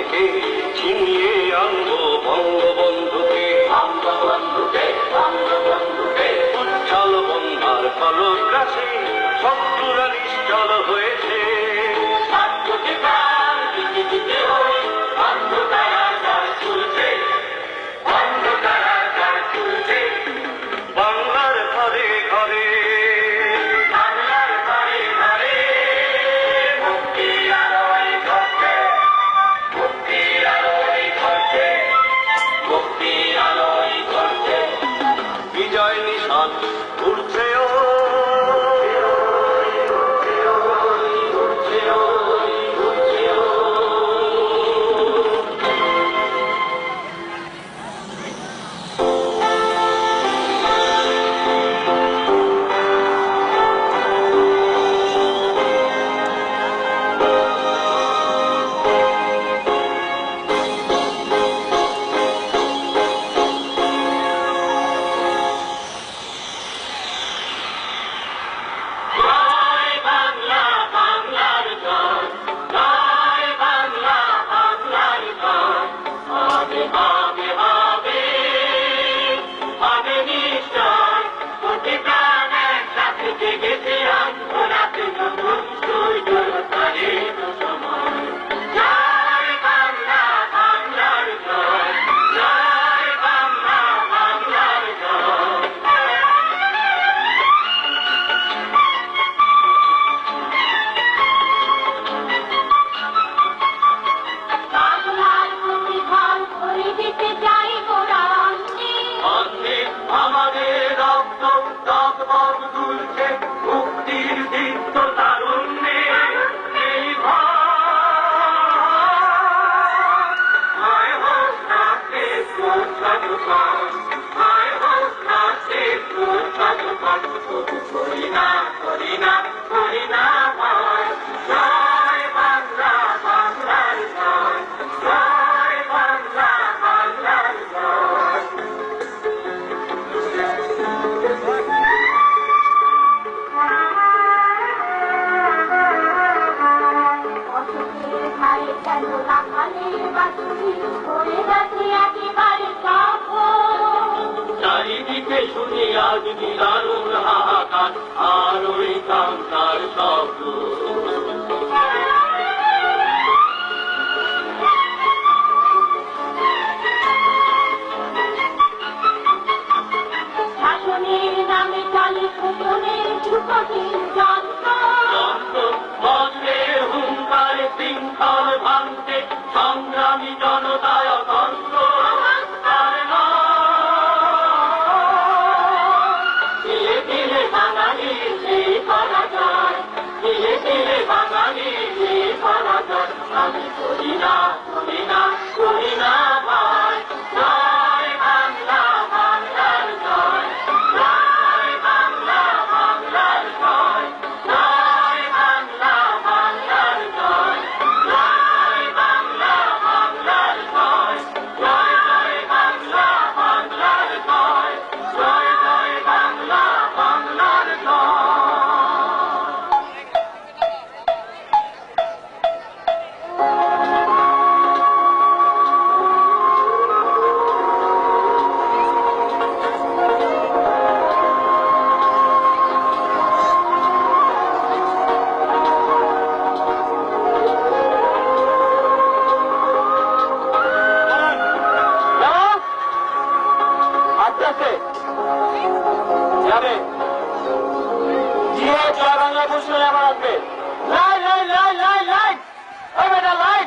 থেকে ছিনিয়ে আনবো বঙ্গবন্ধুকে, উজ্জ্বল বন্যার ফলগ্রাসে শত্রুরা নিশ্চল হয়েছে। বাংলার ঘরে ঘরে বিজয় নিশান উঠছে ও চারিদিকে শুনি আজ দারুণ হাহাকার আর ওই কান্তার শব্দ। শাসনের নামে চালে শোষণের ঝুঁকটির যন্ত্র, বজ্রে হুঙ্কার শৃঙ্খল ভাঙতে সংগ্রামী জনতায় অতন্ত্র। আমি করি না করি না করি না ভাই, জয় বাংলা বাংলার জয়, জয় বাংলা বাংলার জয়, জয় বাংলা বাংলার জয়, জয় বাংলা বাংলার জয়, জয় জয় বাংলা বাংলার জয়, জয় জয় বাংলা বাংলার জয়। যাবে জিও জয় বাংলা ঘোষণা আমার আসবে। লাই লাই লাই লাই লাই, ওই বেটা লাই।